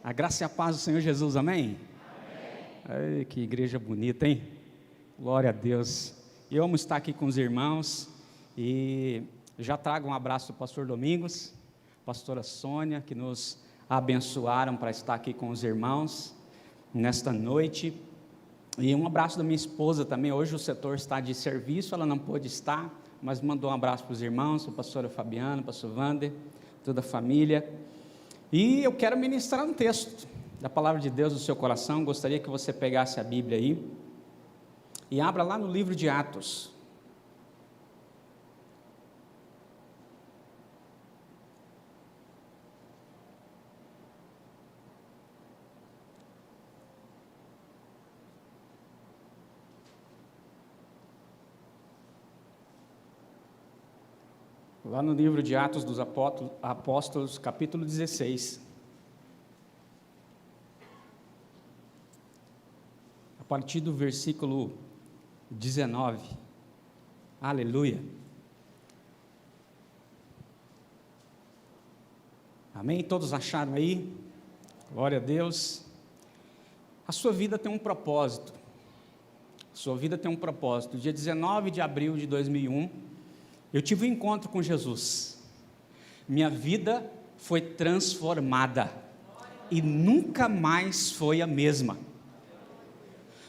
A graça e a paz do Senhor Jesus, amém? Amém. Ai, que igreja bonita, hein? Glória a Deus. Eu amo estar aqui com os irmãos e já trago um abraço do pastor Domingos, pastora Sônia, que nos abençoaram para estar aqui com os irmãos nesta noite. E um abraço da minha esposa também. Hoje o setor está de serviço, ela não pôde estar, mas mandou um abraço para os irmãos, a pastora Fabiana, o pastor Wander, toda a família. E eu quero ministrar um texto da palavra de Deus no seu coração. Gostaria que você pegasse a Bíblia aí e abra lá no livro de Atos. Lá no livro de Atos dos Apóstolos, capítulo 16. A partir do versículo 19. Aleluia. Amém? Todos acharam aí? Glória a Deus. A sua vida tem um propósito. A sua vida tem um propósito. Dia 19 de abril de 2001, eu tive um encontro com Jesus. Minha vida foi transformada e nunca mais foi a mesma.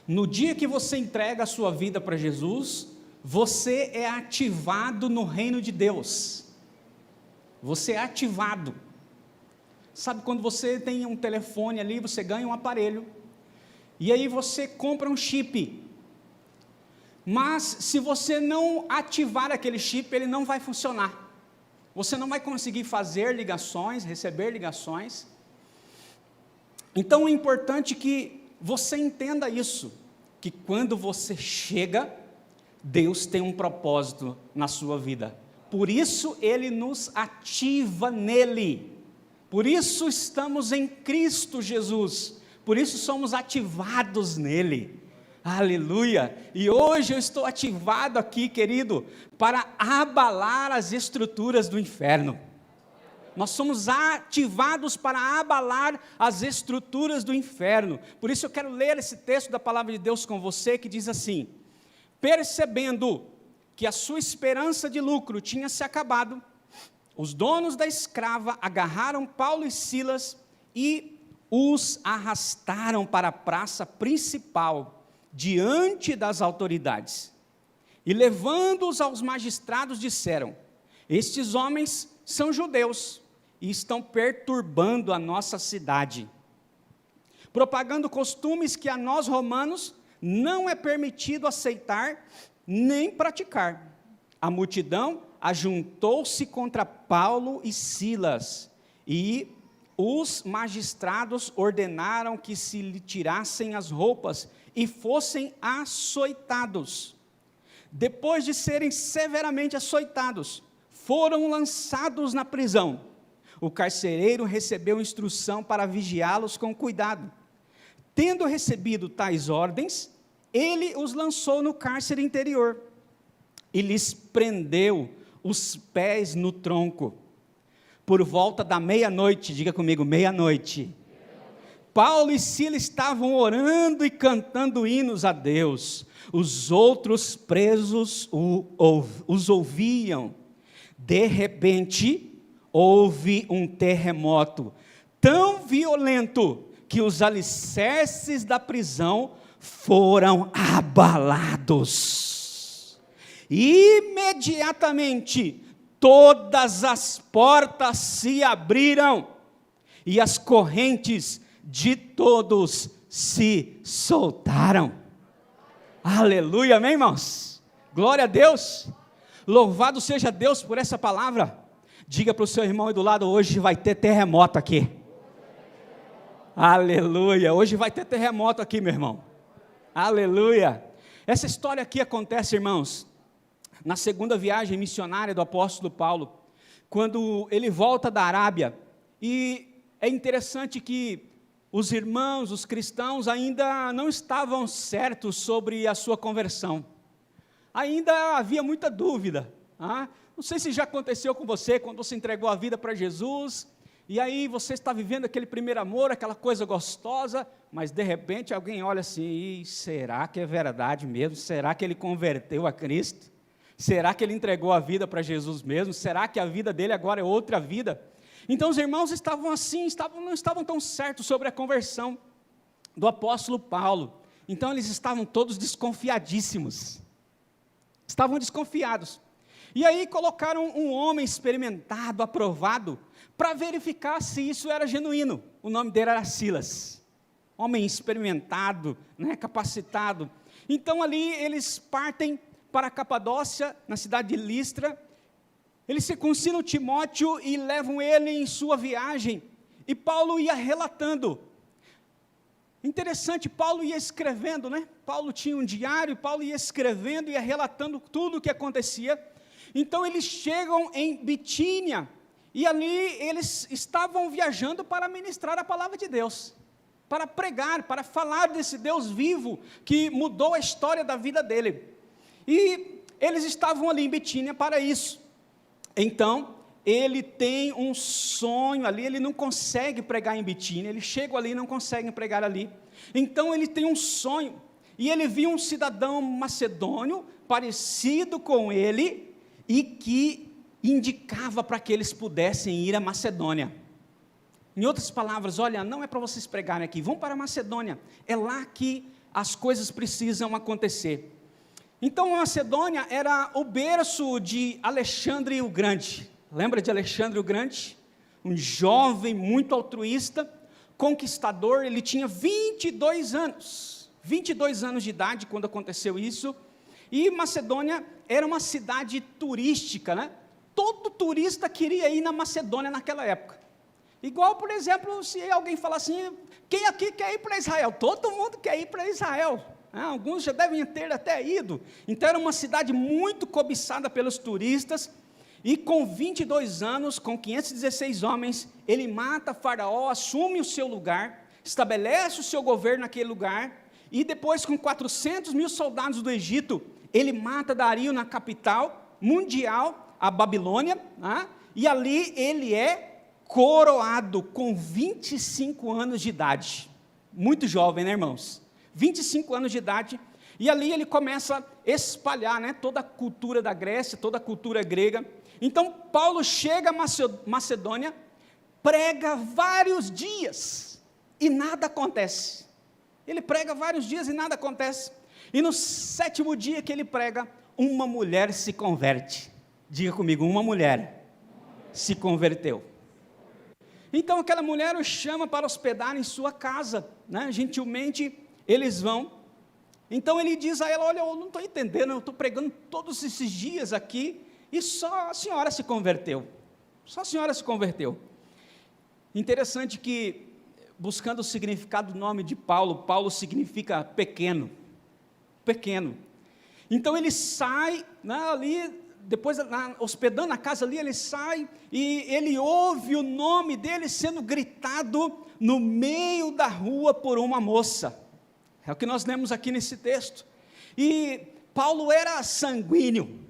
No dia que você entrega a sua vida para Jesus, você é ativado no reino de Deus. Você é ativado. Sabe quando você tem um telefone ali, você ganha um aparelho, e aí você compra um chip. Mas se você não ativar aquele chip, ele não vai funcionar. Você não vai conseguir fazer ligações, receber ligações. Então é importante que você entenda isso, que quando você chega, Deus tem um propósito na sua vida. Por isso Ele nos ativa nele. Por isso estamos em Cristo Jesus. Por isso somos ativados nele. Aleluia, e hoje eu estou ativado aqui, querido, para abalar as estruturas do inferno. Nós somos ativados para abalar as estruturas do inferno. Por isso eu quero ler esse texto da palavra de Deus com você, que diz assim: percebendo que a sua esperança de lucro tinha se acabado, os donos da escrava agarraram Paulo e Silas e os arrastaram para a praça principal, diante das autoridades, e levando-os aos magistrados disseram: estes homens são judeus e estão perturbando a nossa cidade, propagando costumes que a nós romanos não é permitido aceitar nem praticar. A multidão ajuntou-se contra Paulo e Silas, e os magistrados ordenaram que se lhe tirassem as roupas e fossem açoitados. Depois de serem severamente açoitados, foram lançados na prisão. O carcereiro recebeu instrução para vigiá-los com cuidado. Tendo recebido tais ordens, ele os lançou no cárcere interior e lhes prendeu os pés no tronco. Por volta da meia-noite, diga comigo, meia-noite, Paulo e Silas estavam orando e cantando hinos a Deus. Os outros presos os ouviam. De repente, houve um terremoto tão violento que os alicerces da prisão foram abalados. Imediatamente, todas as portas se abriram e as correntes de todos se soltaram. Aleluia, amém, irmãos? Glória a Deus. Louvado seja Deus por essa palavra. Diga para o seu irmão aí do lado: hoje vai ter terremoto aqui. Aleluia, hoje vai ter terremoto aqui, meu irmão. Aleluia. Essa história aqui acontece, irmãos, na segunda viagem missionária do apóstolo Paulo, quando ele volta da Arábia. E é interessante que os irmãos, os cristãos, ainda não estavam certos sobre a sua conversão. Ainda havia muita dúvida. Não sei se já aconteceu com você, quando você entregou a vida para Jesus, e aí você está vivendo aquele primeiro amor, aquela coisa gostosa, mas de repente alguém olha assim, será que é verdade mesmo? Será que ele converteu a Cristo? Será que ele entregou a vida para Jesus mesmo? Será que a vida dele agora é outra vida? Então os irmãos estavam assim, não estavam tão certos sobre a conversão do apóstolo Paulo. Então eles estavam todos desconfiadíssimos. Estavam desconfiados. E aí colocaram um homem experimentado, aprovado, para verificar se isso era genuíno. O nome dele era Silas. Homem experimentado, né, capacitado. Então ali eles partem para a Capadócia, na cidade de Listra. Eles circuncidam Timóteo e levam ele em sua viagem. E Paulo ia relatando. Interessante, Paulo ia escrevendo, né? Paulo tinha um diário, Paulo ia escrevendo, ia relatando tudo o que acontecia. Então eles chegam em Bitínia, e ali eles estavam viajando para ministrar a palavra de Deus, para pregar, para falar desse Deus vivo, que mudou a história da vida dele. E eles estavam ali em Bitínia para isso. Então, ele tem um sonho ali, ele não consegue pregar em Bitínia, ele chega ali e não consegue pregar ali. Então ele tem um sonho, e ele viu um cidadão macedônio, parecido com ele, e que indicava para que eles pudessem ir à Macedônia. Em outras palavras, olha, não é para vocês pregarem aqui, vão para a Macedônia, é lá que as coisas precisam acontecer. Então a Macedônia era o berço de Alexandre o Grande. Lembra de Alexandre o Grande? Um jovem muito altruísta, conquistador, ele tinha 22 anos de idade quando aconteceu isso, e Macedônia era uma cidade turística, né? Todo turista queria ir na Macedônia naquela época. Igual, por exemplo, se alguém falar assim, quem aqui quer ir para Israel? Todo mundo quer ir para Israel. Alguns já devem ter até ido. Então era uma cidade muito cobiçada pelos turistas. E com 22 anos, com 516 homens, ele mata Faraó, assume o seu lugar, estabelece o seu governo naquele lugar, e depois com 400 mil soldados do Egito, ele mata Dario na capital mundial, a Babilônia, e ali ele é coroado com 25 anos de idade. Muito jovem, né, irmãos? 25 anos de idade, e ali ele começa a espalhar, né, toda a cultura da Grécia, toda a cultura grega. Então Paulo chega a Macedônia, prega vários dias e nada acontece. Ele prega vários dias e nada acontece. E no 7º dia que ele prega, uma mulher se converte. Diga comigo, uma mulher se converteu. Então aquela mulher o chama para hospedar em sua casa, né? Gentilmente eles vão. Então ele diz a ela, olha, eu não estou entendendo, eu estou pregando todos esses dias aqui, e só a senhora se converteu. Só a senhora se converteu. Interessante que, buscando o significado do nome de Paulo, Paulo significa pequeno. Pequeno. Então ele sai, né, ali, depois hospedando na casa ali, ele sai, e ele ouve o nome dele sendo gritado no meio da rua por uma moça. É o que nós lemos aqui nesse texto. E Paulo era sanguíneo,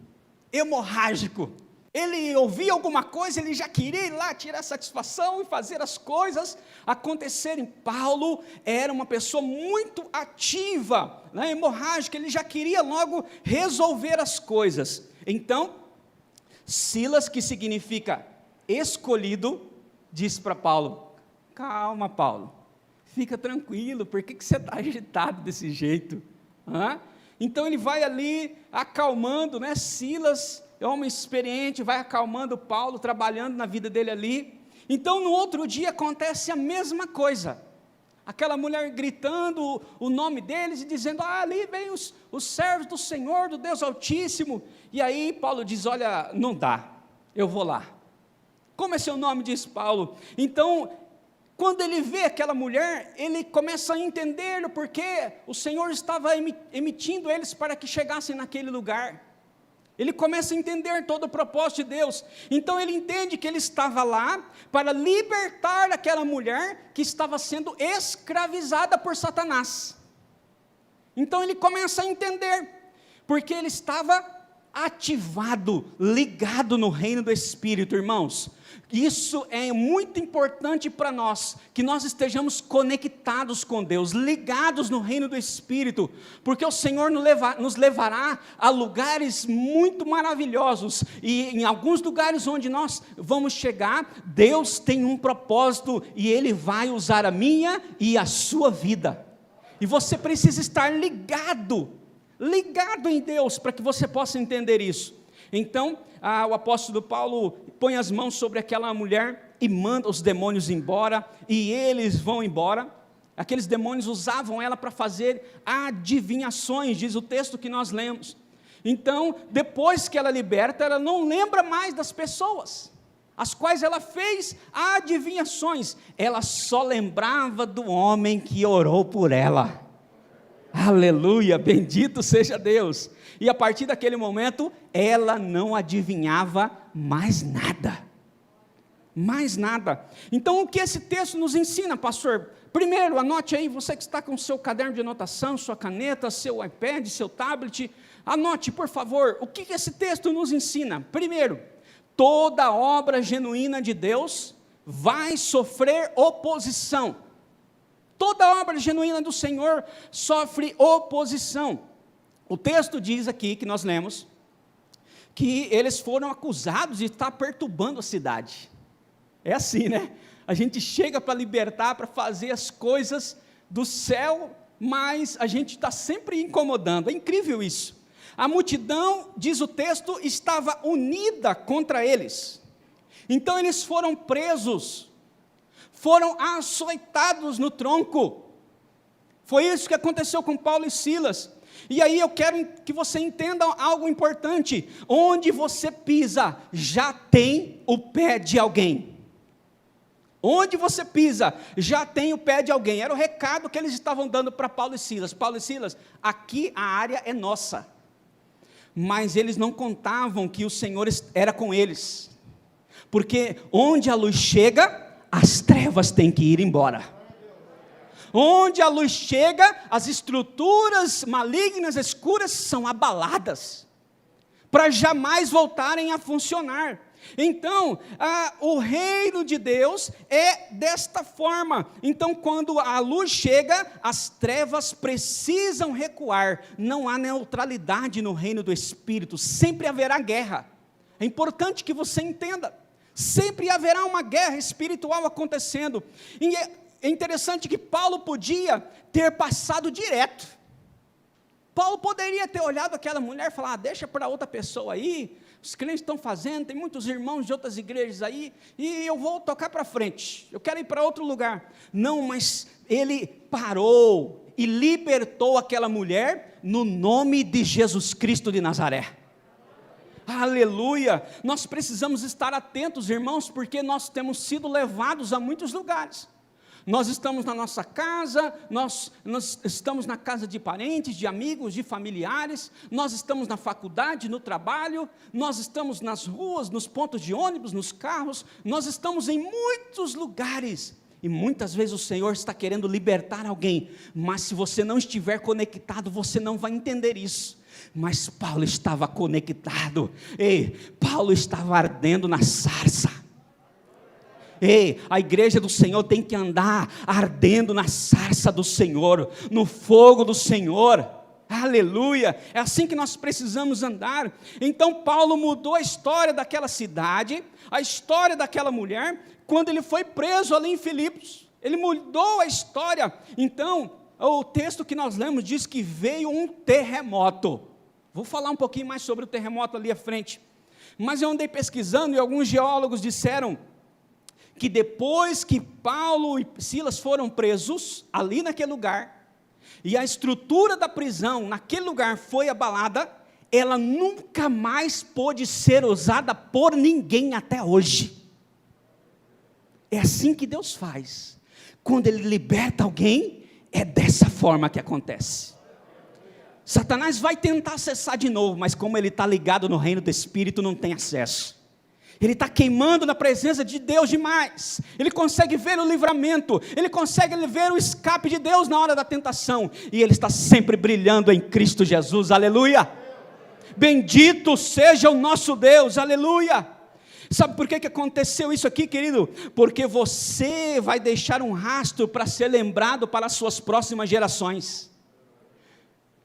hemorrágico. Ele ouvia alguma coisa, ele já queria ir lá tirar satisfação e fazer as coisas acontecerem. Paulo era uma pessoa muito ativa, né, hemorrágica, ele já queria logo resolver as coisas. Então, Silas, que significa escolhido, diz para Paulo, calma, Paulo, fica tranquilo, por que você está agitado desse jeito? Então ele vai ali acalmando, né? Silas é um homem experiente, vai acalmando Paulo, trabalhando na vida dele ali. Então no outro dia acontece a mesma coisa, aquela mulher gritando o nome deles e dizendo, ali vem os servos do Senhor, do Deus Altíssimo. E aí Paulo diz, olha, não dá, eu vou lá. Como é seu nome? Diz Paulo. Então, quando ele vê aquela mulher, ele começa a entender o porquê o Senhor estava emitindo eles para que chegassem naquele lugar. Ele começa a entender todo o propósito de Deus. Então ele entende que ele estava lá para libertar aquela mulher que estava sendo escravizada por Satanás. Então ele começa a entender, porque ele estava ativado, ligado no reino do Espírito, irmãos. Isso é muito importante para nós, que nós estejamos conectados com Deus, ligados no reino do Espírito, porque o Senhor nos levará a lugares muito maravilhosos, e em alguns lugares onde nós vamos chegar, Deus tem um propósito, e Ele vai usar a minha e a sua vida, e você precisa estar ligado em Deus, para que você possa entender isso. Então, o apóstolo Paulo põe as mãos sobre aquela mulher e manda os demônios embora, e eles vão embora. Aqueles demônios usavam ela para fazer adivinhações, diz o texto que nós lemos. Então, depois que ela liberta, ela não lembra mais das pessoas, as quais ela fez adivinhações, ela só lembrava do homem que orou por ela. Aleluia, bendito seja Deus. E a partir daquele momento, ela não adivinhava mais nada. Mais nada. Então, o que esse texto nos ensina, pastor? Primeiro, anote aí, você que está com o seu caderno de anotação, sua caneta, seu iPad, seu tablet, anote, por favor, o que esse texto nos ensina? Primeiro, toda obra genuína de Deus vai sofrer oposição. Toda obra genuína do Senhor sofre oposição. O texto diz aqui, que nós lemos, que eles foram acusados de estar perturbando a cidade. É assim, né? A gente chega para libertar, para fazer as coisas do céu, mas a gente está sempre incomodando. É incrível isso. A multidão, diz o texto, estava unida contra eles. Então eles foram presos, foram açoitados no tronco. Foi isso que aconteceu com Paulo e Silas. E aí eu quero que você entenda algo importante. Onde você pisa, já tem o pé de alguém. Onde você pisa, já tem o pé de alguém. Era o recado que eles estavam dando para Paulo e Silas. Paulo e Silas, aqui a área é nossa. Mas eles não contavam que o Senhor era com eles. Porque onde a luz chega, as trevas têm que ir embora. Onde a luz chega, as estruturas malignas, escuras, são abaladas, para jamais voltarem a funcionar. Então, o reino de Deus é desta forma. Então, quando a luz chega, as trevas precisam recuar. Não há neutralidade no reino do Espírito, sempre haverá guerra. É importante que você entenda, sempre haverá uma guerra espiritual acontecendo. E é interessante que Paulo podia ter passado direto. Paulo poderia ter olhado aquela mulher e falar, deixa para outra pessoa aí, os crentes estão fazendo, tem muitos irmãos de outras igrejas aí, e eu vou tocar para frente, eu quero ir para outro lugar. Não, mas ele parou e libertou aquela mulher no nome de Jesus Cristo de Nazaré. Aleluia! Nós precisamos estar atentos, irmãos, porque nós temos sido levados a muitos lugares. Nós estamos na nossa casa, nós estamos na casa de parentes, de amigos, de familiares, nós estamos na faculdade, no trabalho, nós estamos nas ruas, nos pontos de ônibus, nos carros, nós estamos em muitos lugares, e muitas vezes o Senhor está querendo libertar alguém, mas se você não estiver conectado, você não vai entender isso. Mas Paulo estava conectado, Paulo estava ardendo na sarça. A igreja do Senhor tem que andar ardendo na sarça do Senhor, no fogo do Senhor, aleluia, é assim que nós precisamos andar. Então Paulo mudou a história daquela cidade, a história daquela mulher, quando ele foi preso ali em Filipos, ele mudou a história. Então, o texto que nós lemos diz que veio um terremoto, vou falar um pouquinho mais sobre o terremoto ali à frente, mas eu andei pesquisando e alguns geólogos disseram, que depois que Paulo e Silas foram presos, ali naquele lugar, e a estrutura da prisão naquele lugar foi abalada, ela nunca mais pôde ser usada por ninguém até hoje. É assim que Deus faz. Quando Ele liberta alguém, é dessa forma que acontece. Satanás vai tentar acessar de novo, mas como ele está ligado no reino do Espírito, não tem acesso. Ele está queimando na presença de Deus demais, ele consegue ver o livramento, ele consegue ver o escape de Deus na hora da tentação, e ele está sempre brilhando em Cristo Jesus, aleluia, bendito seja o nosso Deus, aleluia. Sabe por que aconteceu isso aqui, querido? Porque você vai deixar um rastro para ser lembrado para as suas próximas gerações.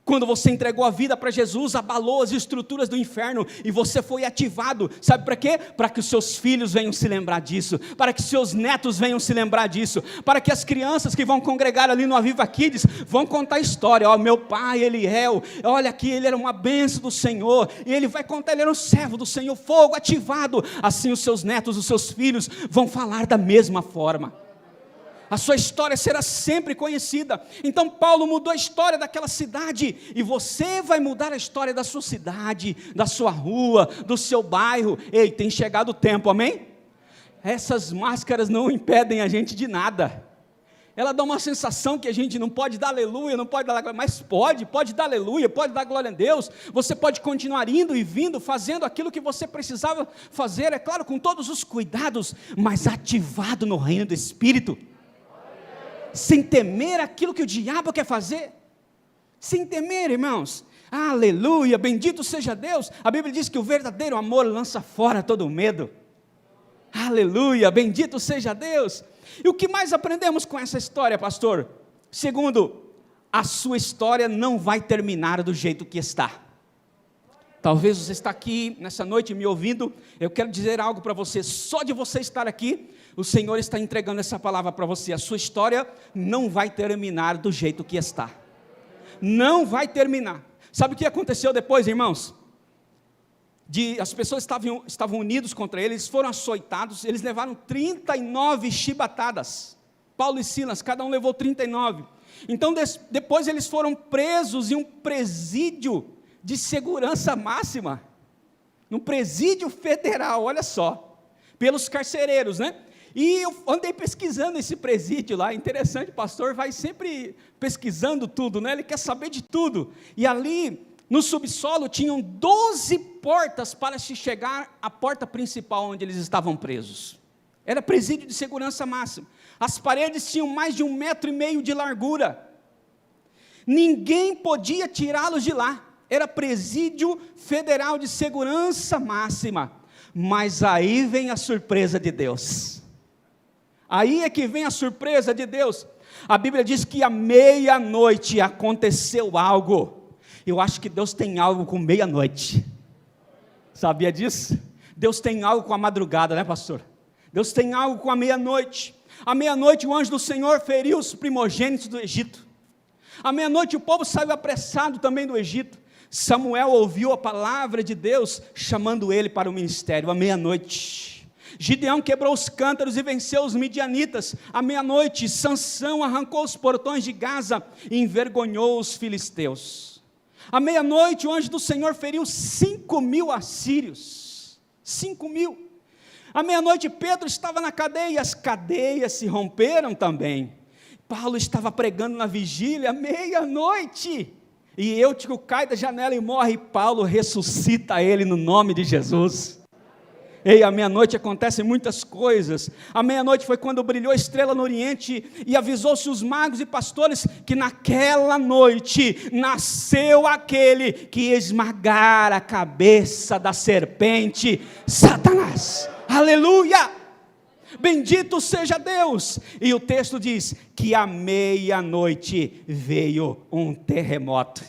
Quando você entregou a vida para Jesus, abalou as estruturas do inferno e você foi ativado. Sabe para quê? Para que os seus filhos venham se lembrar disso, para que seus netos venham se lembrar disso, para que as crianças que vão congregar ali no Aviva Kids vão contar a história. Ó, meu pai Eliel, olha aqui, ele era uma bênção do Senhor, e ele vai contar, ele era um servo do Senhor, fogo ativado. Assim os seus netos, os seus filhos vão falar da mesma forma. A sua história será sempre conhecida. Então Paulo mudou a história daquela cidade, e você vai mudar a história da sua cidade, da sua rua, do seu bairro. Ei, tem chegado o tempo, amém? Essas máscaras não impedem a gente de nada. Ela dá uma sensação que a gente não pode dar aleluia, não pode dar glória, mas pode dar aleluia, pode dar glória a Deus. Você pode continuar indo e vindo, fazendo aquilo que você precisava fazer, é claro, com todos os cuidados, mas ativado no reino do Espírito. Sem temer aquilo que o diabo quer fazer, sem temer, irmãos. Aleluia, bendito seja Deus. A Bíblia diz que o verdadeiro amor lança fora todo o medo. Aleluia, bendito seja Deus. E o que mais aprendemos com essa história, pastor? Segundo, a sua história não vai terminar do jeito que está. Talvez você está aqui nessa noite me ouvindo, eu quero dizer algo para você. Só de você estar aqui, o Senhor está entregando essa palavra para você. A sua história não vai terminar do jeito que está. Não vai terminar. Sabe o que aconteceu depois, irmãos? As pessoas estavam unidos contra eles foram açoitados, eles levaram 39 chibatadas. Paulo e Silas, cada um levou 39. Então depois eles foram presos em um presídio de segurança máxima, num presídio federal, olha só, pelos carcereiros, né? E eu andei pesquisando esse presídio lá, interessante, o pastor vai sempre pesquisando tudo, né? Ele quer saber de tudo. E ali, no subsolo, tinham 12 portas para se chegar à porta principal onde eles estavam presos. Era presídio de segurança máxima. As paredes tinham mais de 1,5 metro de largura. Ninguém podia tirá-los de lá. Era presídio federal de segurança máxima. Mas aí vem a surpresa de Deus. Aí é que vem a surpresa de Deus. A Bíblia diz que à meia-noite aconteceu algo. Eu acho que Deus tem algo com meia-noite. Sabia disso? Deus tem algo com a madrugada, né, pastor? Deus tem algo com a meia-noite. À meia-noite o anjo do Senhor feriu os primogênitos do Egito. À meia-noite o povo saiu apressado também do Egito. Samuel ouviu a palavra de Deus, chamando ele para o ministério, à meia-noite. Gideão quebrou os cântaros e venceu os midianitas. À meia-noite, Sansão arrancou os portões de Gaza e envergonhou os filisteus. À meia-noite, o anjo do Senhor feriu 5.000 assírios. 5.000. À meia-noite, Pedro estava na cadeia e as cadeias se romperam também. Paulo estava pregando na vigília à meia-noite. E Eutico cai da janela e morre, e Paulo ressuscita ele no nome de Jesus. Ei, à meia-noite acontecem muitas coisas. À meia-noite foi quando brilhou a estrela no oriente, e avisou-se os magos e pastores, que naquela noite nasceu aquele que esmagara a cabeça da serpente, Satanás. Aleluia! Bendito seja Deus. E o texto diz que à meia-noite veio um terremoto.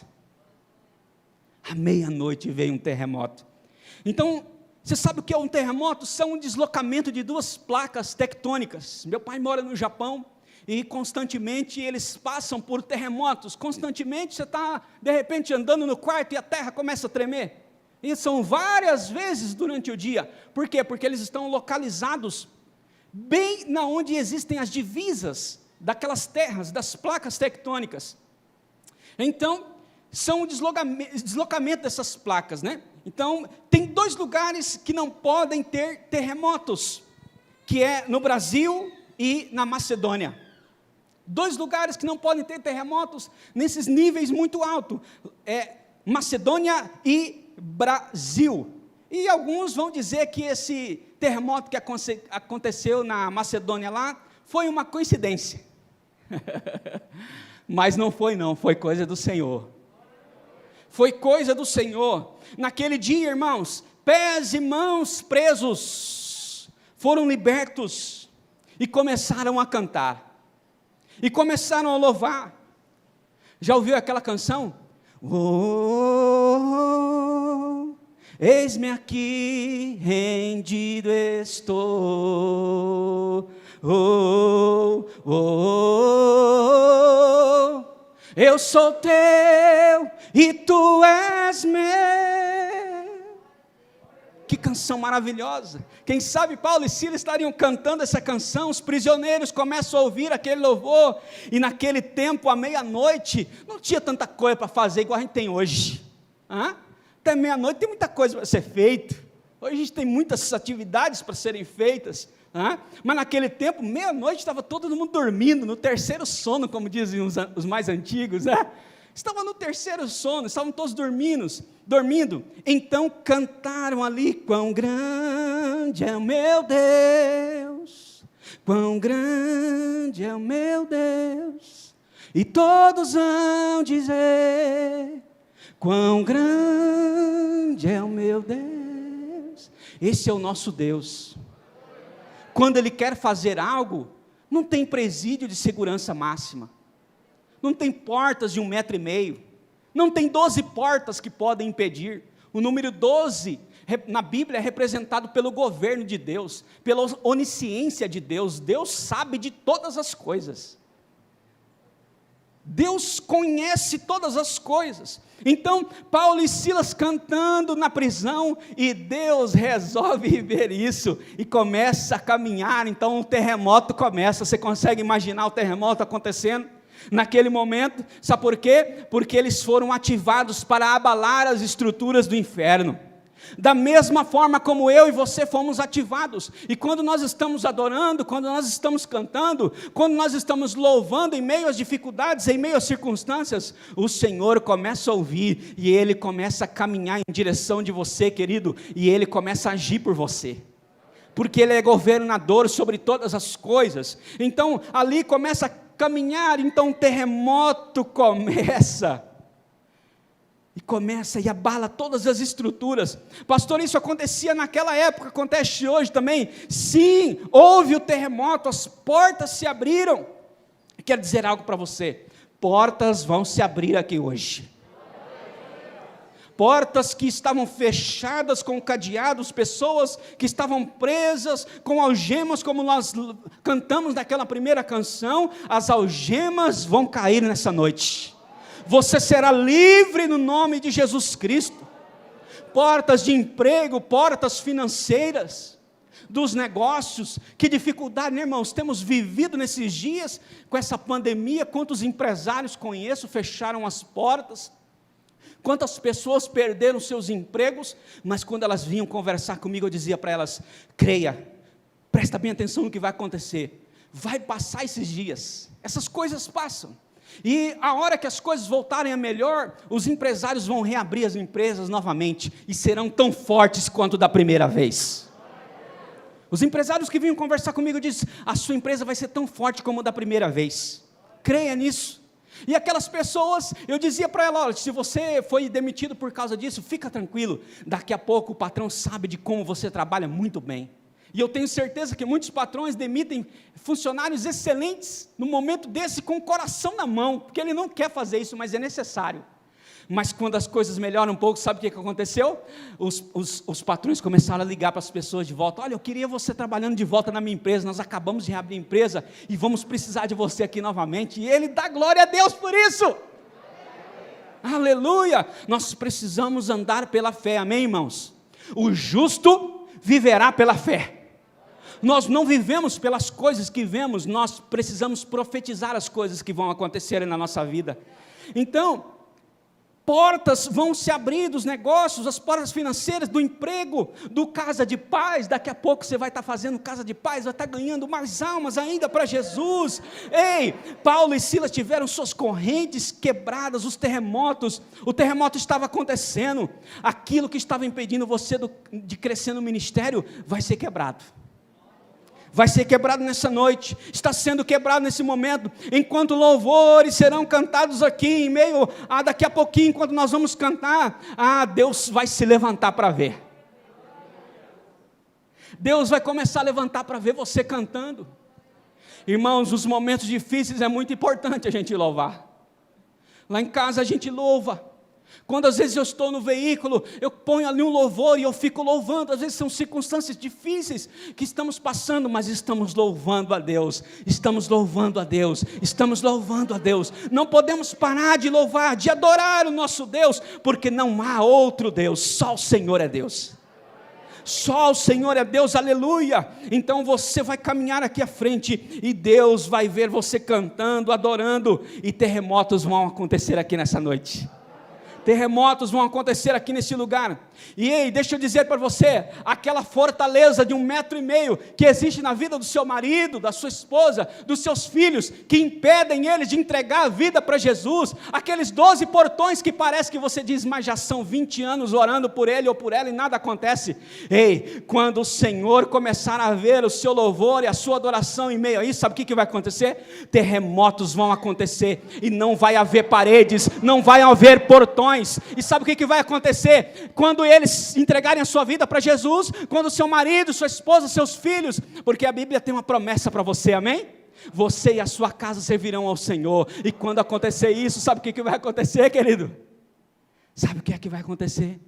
À meia-noite veio um terremoto. Então, você sabe o que é um terremoto? São um deslocamento de 2 placas tectônicas. Meu pai mora no Japão e constantemente eles passam por terremotos. Constantemente você está, de repente, andando no quarto e a terra começa a tremer. E são várias vezes durante o dia. Por quê? Porque eles estão localizados bem na onde existem as divisas daquelas terras, das placas tectônicas. Então, são o deslocamento dessas placas, né? Então, tem 2 lugares que não podem ter terremotos, que é no Brasil e na Macedônia. 2 lugares que não podem ter terremotos nesses níveis muito altos, Macedônia e Brasil. E alguns vão dizer que esse terremoto que aconteceu na Macedônia lá, foi uma coincidência. Mas não foi não, foi coisa do Senhor. Foi coisa do Senhor. Naquele dia, irmãos, pés e mãos presos. foram libertos e começaram a cantar, e começaram a louvar. Já ouviu aquela canção? Oh, eis-me aqui, rendido estou. Oh, oh, oh, eu sou teu e tu és meu. Que canção maravilhosa. Quem sabe Paulo e Silas estariam cantando essa canção, os prisioneiros começam a ouvir aquele louvor, e naquele tempo, à meia-noite, não tinha tanta coisa para fazer igual a gente tem hoje. Até meia-noite tem muita coisa para ser feita. Hoje a gente tem muitas atividades para serem feitas. Mas naquele tempo, meia-noite, estava todo mundo dormindo, no terceiro sono, como dizem os mais antigos. Estava no terceiro sono, estavam todos dormindo. Então cantaram ali: quão grande é o meu Deus, quão grande é o meu Deus, e todos vão dizer: quão grande é o meu Deus. Esse é o nosso Deus. Quando Ele quer fazer algo, não tem presídio de segurança máxima, não tem portas de 1,5 metro, não tem 12 portas que podem impedir. O número 12, na Bíblia, é representado pelo governo de Deus, pela onisciência de Deus. Deus sabe de todas as coisas, Deus conhece todas as coisas. Então, Paulo e Silas cantando na prisão, e Deus resolve ver isso, e começa a caminhar. Então o terremoto começa. Você consegue imaginar o terremoto acontecendo? Naquele momento, sabe por quê? Porque eles foram ativados para abalar as estruturas do inferno, da mesma forma como eu e você fomos ativados. E quando nós estamos adorando, quando nós estamos cantando, quando nós estamos louvando em meio às dificuldades, em meio às circunstâncias, o Senhor começa a ouvir, e Ele começa a caminhar em direção de você, querido, e Ele começa a agir por você, porque Ele é governador sobre todas as coisas. Então ali começa a caminhar, então o terremoto começa e abala todas as estruturas. Pastor, isso acontecia naquela época, acontece hoje também? Sim, houve o terremoto, as portas se abriram. Quero dizer algo para você: portas vão se abrir aqui hoje. Portas que estavam fechadas com cadeados, pessoas que estavam presas com algemas, como nós cantamos naquela primeira canção, as algemas vão cair nessa noite. Você será livre no nome de Jesus Cristo. Portas de emprego, portas financeiras, dos negócios. Que dificuldade, né, irmãos? Temos vivido nesses dias com essa pandemia. Quantos empresários conheço fecharam as portas? Quantas pessoas perderam seus empregos? Mas quando elas vinham conversar comigo, eu dizia para elas: creia, presta bem atenção no que vai acontecer. Vai passar esses dias, essas coisas passam. E a hora que as coisas voltarem a melhor, os empresários vão reabrir as empresas novamente, e serão tão fortes quanto da primeira vez. Os empresários que vinham conversar comigo dizem: a sua empresa vai ser tão forte como da primeira vez. Creia nisso. E aquelas pessoas, eu dizia para ela: olha, se você foi demitido por causa disso, fica tranquilo, daqui a pouco o patrão sabe de como você trabalha muito bem. E eu tenho certeza que muitos patrões demitem funcionários excelentes no momento desse, com o coração na mão, porque ele não quer fazer isso, mas é necessário. Mas quando as coisas melhoram um pouco, sabe o que aconteceu? Os patrões começaram a ligar para as pessoas de volta: olha, eu queria você trabalhando de volta na minha empresa, nós acabamos de reabrir a empresa, e vamos precisar de você aqui novamente. E ele dá glória a Deus por isso. Aleluia! Nós precisamos andar pela fé, amém, irmãos? O justo viverá pela fé. Nós não vivemos pelas coisas que vemos, nós precisamos profetizar as coisas que vão acontecer na nossa vida. Então, portas vão se abrir dos negócios, as portas financeiras, do emprego, do casa de paz. Daqui a pouco você vai estar fazendo casa de paz, vai estar ganhando mais almas ainda para Jesus. Ei, Paulo e Silas tiveram suas correntes quebradas, o terremoto estava acontecendo, aquilo que estava impedindo você de crescer no ministério, vai ser quebrado. Vai ser quebrado nessa noite, está sendo quebrado nesse momento, enquanto louvores serão cantados aqui, em meio a daqui a pouquinho, enquanto nós vamos cantar, Deus vai se levantar para ver. Deus vai começar a levantar para ver você cantando. Irmãos, nos momentos difíceis é muito importante a gente louvar. Lá em casa a gente louva. Quando às vezes eu estou no veículo, eu ponho ali um louvor e eu fico louvando. Às vezes são circunstâncias difíceis que estamos passando, mas estamos louvando a Deus, estamos louvando a Deus, estamos louvando a Deus. Não podemos parar de louvar, de adorar o nosso Deus, porque não há outro Deus, só o Senhor é Deus. Só o Senhor é Deus, aleluia. Então você vai caminhar aqui à frente e Deus vai ver você cantando, adorando, e terremotos vão acontecer aqui nessa noite. Terremotos vão acontecer aqui nesse lugar. E ei, deixa eu dizer para você, aquela fortaleza de 1,5 metro que existe na vida do seu marido, da sua esposa, dos seus filhos, que impedem eles de entregar a vida para Jesus, aqueles 12 portões que parece que você diz, mas já são 20 anos orando por ele ou por ela e nada acontece. Ei, quando o Senhor começar a ver o seu louvor e a sua adoração em meio a isso, sabe o que vai acontecer? Terremotos vão acontecer e não vai haver paredes, não vai haver portões. E sabe o que vai acontecer? Quando eles entregarem a sua vida para Jesus, quando seu marido, sua esposa, seus filhos, porque a Bíblia tem uma promessa para você, amém? Você e a sua casa servirão ao Senhor, e quando acontecer isso, sabe o que vai acontecer, querido? Sabe o que é que vai acontecer?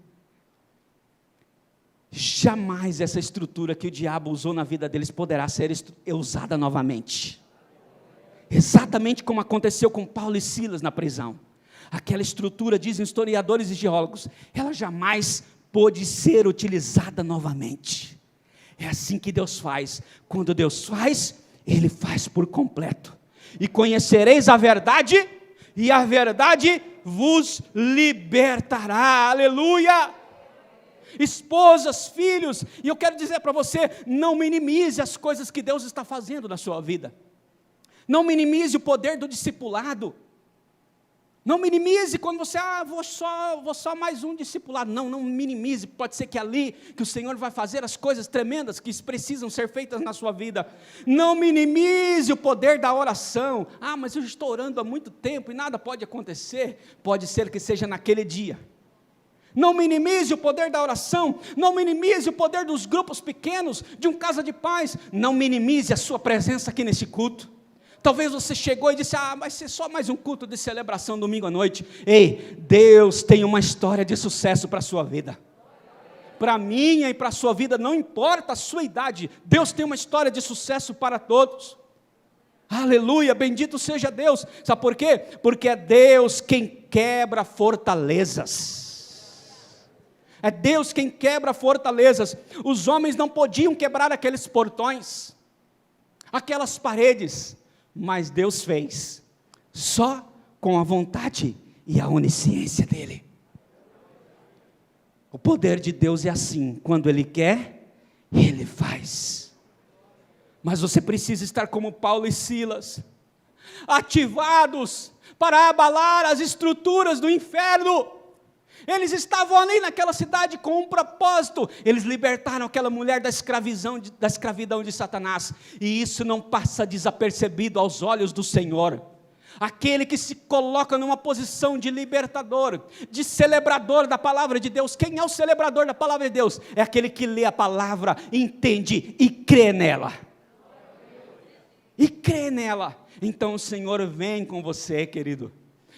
Jamais essa estrutura que o diabo usou na vida deles poderá ser usada novamente, exatamente como aconteceu com Paulo e Silas na prisão. Aquela estrutura, dizem historiadores e geólogos, ela jamais pôde ser utilizada novamente. É assim que Deus faz. Quando Deus faz, Ele faz por completo. E conhecereis a verdade, e a verdade vos libertará. Aleluia! Esposas, filhos, e eu quero dizer para você, não minimize as coisas que Deus está fazendo na sua vida. Não minimize o poder do discipulado. Não minimize quando você, vou só mais um discipulado. Não minimize, pode ser que ali, que o Senhor vai fazer as coisas tremendas que precisam ser feitas na sua vida. Não minimize o poder da oração. Mas eu estou orando há muito tempo e nada pode acontecer. Pode ser que seja naquele dia. Não minimize o poder da oração, não minimize o poder dos grupos pequenos, de um casa de paz. Não minimize a sua presença aqui nesse culto. Talvez você chegou e disse, vai ser só mais um culto de celebração domingo à noite. Ei, Deus tem uma história de sucesso para a sua vida. Para a minha e para a sua vida, não importa a sua idade, Deus tem uma história de sucesso para todos. Aleluia, bendito seja Deus. Sabe por quê? Porque é Deus quem quebra fortalezas. É Deus quem quebra fortalezas. Os homens não podiam quebrar aqueles portões, aquelas paredes, mas Deus fez, só com a vontade e a onisciência dEle. O poder de Deus é assim, quando Ele quer, Ele faz. Mas você precisa estar como Paulo e Silas, ativados para abalar as estruturas do inferno. Eles estavam ali naquela cidade com um propósito. Eles libertaram aquela mulher da escravidão de Satanás. E isso não passa desapercebido aos olhos do Senhor. Aquele que se coloca numa posição de libertador, de celebrador da palavra de Deus. Quem é o celebrador da palavra de Deus? É aquele que lê a palavra, entende e crê nela. E crê nela. Então o Senhor vem com você, querido.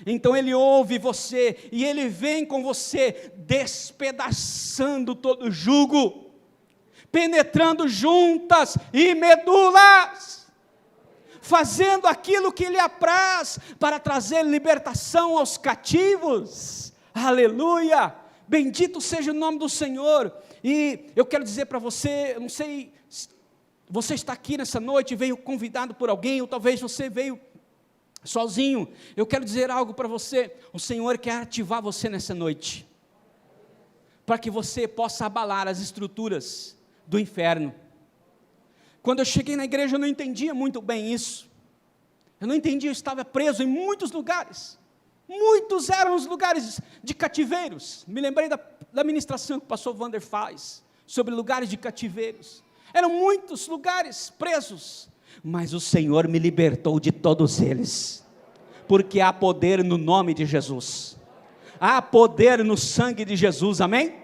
Então Ele ouve você, e Ele vem com você, despedaçando todo o jugo, penetrando juntas e medulas, fazendo aquilo que Ele apraz, para trazer libertação aos cativos. Aleluia, bendito seja o nome do Senhor. E eu quero dizer para você, eu não sei, você está aqui nessa noite, veio convidado por alguém, ou talvez você veio sozinho. Eu quero dizer algo para você. O Senhor quer ativar você nessa noite, para que você possa abalar as estruturas do inferno. Quando eu cheguei na igreja, eu não entendia muito bem isso. Eu não entendia, eu estava preso em muitos lugares. Muitos eram os lugares de cativeiros. Me lembrei da ministração que o pastor Wander faz, sobre lugares de cativeiros. Eram muitos lugares presos. Mas o Senhor me libertou de todos eles, porque há poder no nome de Jesus, há poder no sangue de Jesus, amém?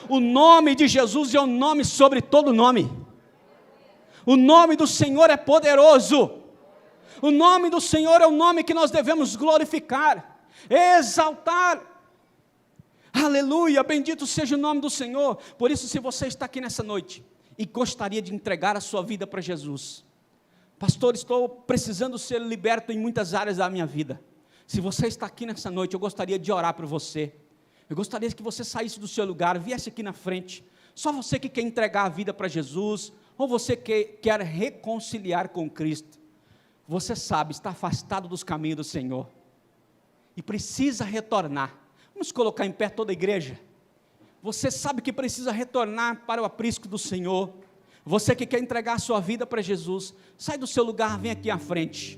O nome de Jesus é o nome sobre todo nome. O nome do Senhor é poderoso. O nome do Senhor é o nome que nós devemos glorificar, exaltar. Aleluia, bendito seja o nome do Senhor. Por isso, se você está aqui nessa noite e gostaria de entregar a sua vida para Jesus, pastor, estou precisando ser liberto em muitas áreas da minha vida. Se você está aqui nessa noite, eu gostaria de orar por você. Eu gostaria que você saísse do seu lugar, viesse aqui na frente. Só você que quer entregar a vida para Jesus, ou você que quer reconciliar com Cristo. Você sabe, está afastado dos caminhos do Senhor e precisa retornar. Vamos colocar em pé toda a igreja. Você sabe que precisa retornar para o aprisco do Senhor. Você que quer entregar a sua vida para Jesus, sai do seu lugar, vem aqui à frente.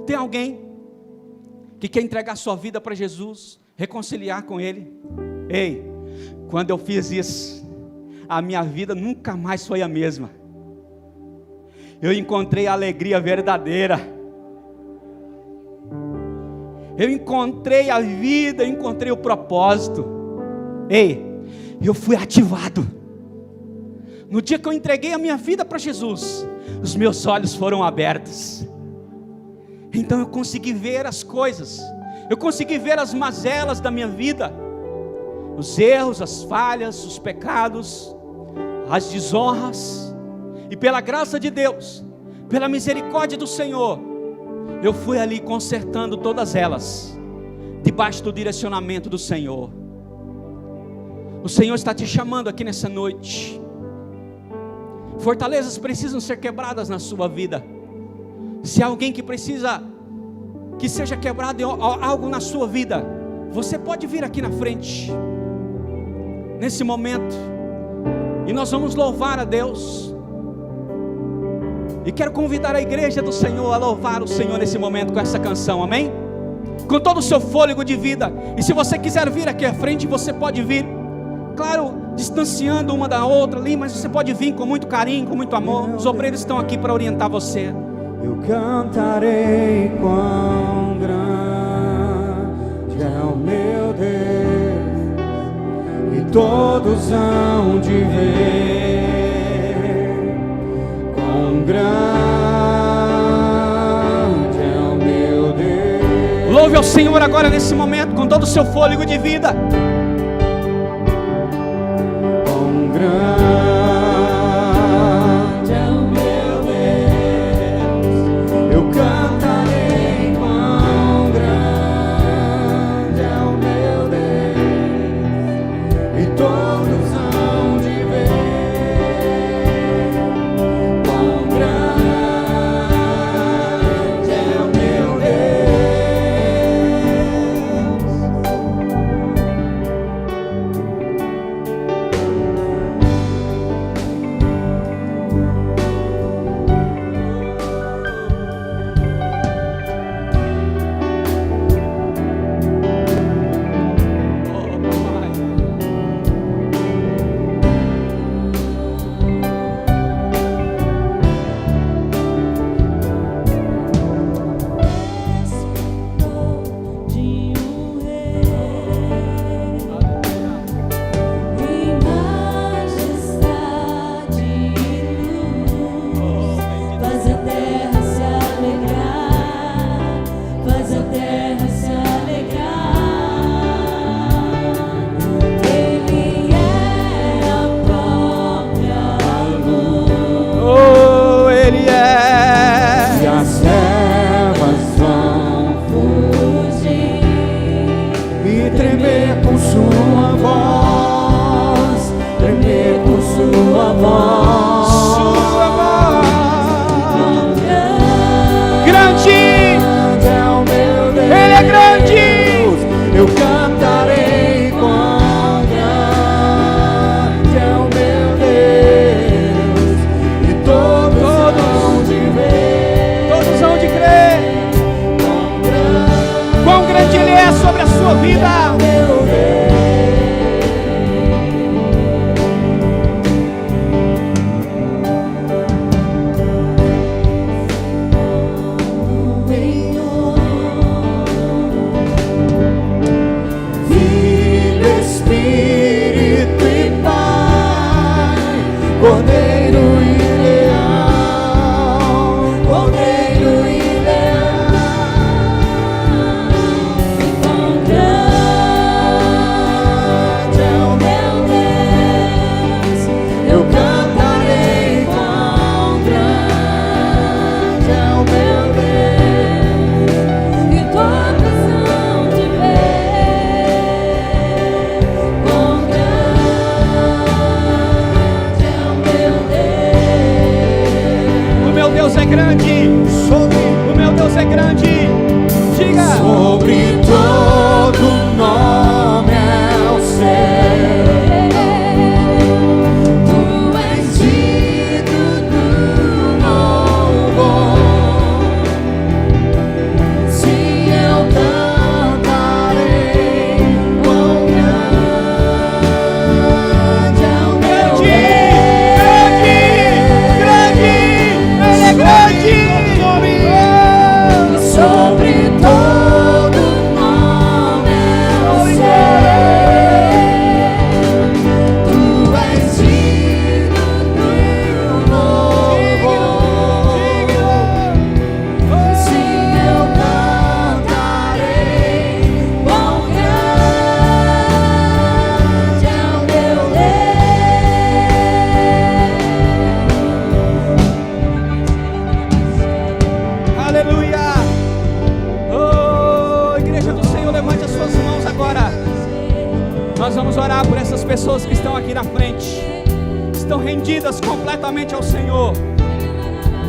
Tem alguém que quer entregar a sua vida para Jesus, reconciliar com Ele? Ei, quando eu fiz isso, a minha vida nunca mais foi a mesma. Eu encontrei a alegria verdadeira. Eu encontrei a vida, eu encontrei o propósito. Ei, eu fui ativado. No dia que eu entreguei a minha vida para Jesus, os meus olhos foram abertos. Então eu consegui ver as coisas, eu consegui ver as mazelas da minha vida, os erros, as falhas, os pecados, as desonras. E pela graça de Deus, pela misericórdia do Senhor, eu fui ali consertando todas elas, debaixo do direcionamento do Senhor. O Senhor está te chamando aqui nessa noite. Fortalezas precisam ser quebradas na sua vida. Se há alguém que precisa que seja quebrado algo na sua vida, você pode vir aqui na frente, nesse momento, e nós vamos louvar a Deus. E quero convidar a igreja do Senhor a louvar o Senhor nesse momento com essa canção, amém? Com todo o seu fôlego de vida. E se você quiser vir aqui à frente, você pode vir, claro, distanciando uma da outra ali, mas você pode vir com muito carinho, com muito amor. Os obreiros estão aqui para orientar você. Eu cantarei quão grande é o meu Deus, e todos hão de ver quão grande é o meu Deus. Louve ao Senhor agora nesse momento com todo o seu fôlego de vida. Quão grande é o meu Deus, eu cantarei quão grande é o meu Deus, e todos hão de ver quão grande é o meu Espírito e paz. vamos orar por essas pessoas que estão aqui na frente, estão rendidas completamente ao Senhor.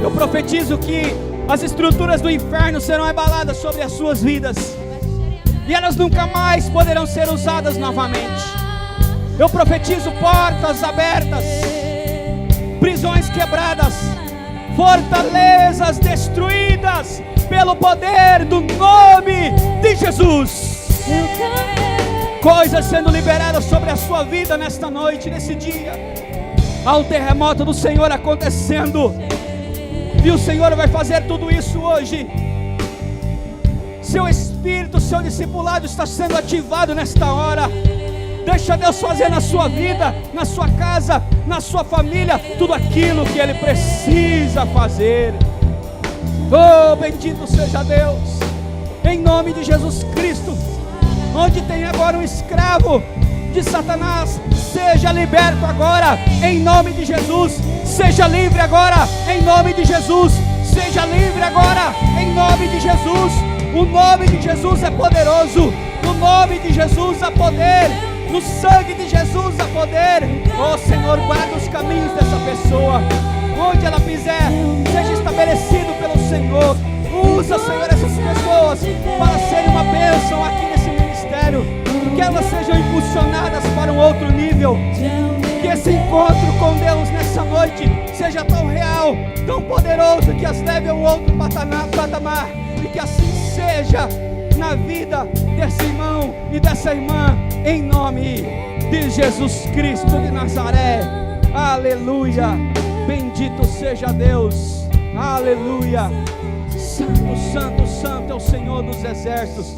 Eu profetizo que as estruturas do inferno serão abaladas sobre as suas vidas, e elas nunca mais poderão ser usadas novamente. Eu profetizo portas abertas, prisões quebradas, fortalezas destruídas pelo poder do nome de Jesus. Coisas sendo liberadas sobre a sua vida nesta noite, nesse dia. Há um terremoto do Senhor acontecendo, e o Senhor vai fazer tudo isso hoje. Seu Espírito, seu discipulado está sendo ativado nesta hora. Deixa Deus fazer na sua vida, na sua casa, na sua família, tudo aquilo que Ele precisa fazer. Oh, bendito seja Deus, em nome de Jesus Cristo. Onde tem agora um escravo de Satanás, seja liberto agora, em nome de Jesus. Seja livre agora, em nome de Jesus. Seja livre agora, em nome de Jesus. O nome de Jesus é poderoso. No nome de Jesus há poder. No sangue de Jesus há poder. Oh Senhor, guarda os caminhos dessa pessoa. Onde ela pisar, seja estabelecido pelo Senhor. Usa, Senhor, essas pessoas para serem uma bênção aqui nesse ministério. Que elas sejam impulsionadas para um outro nível. Que esse encontro com Deus nessa noite seja tão real, tão poderoso, que as leve a um outro patamar. E que assim seja na vida desse irmão e dessa irmã, em nome de Jesus Cristo de Nazaré. Aleluia, bendito seja Deus. Aleluia, santo, santo, santo é o Senhor dos exércitos.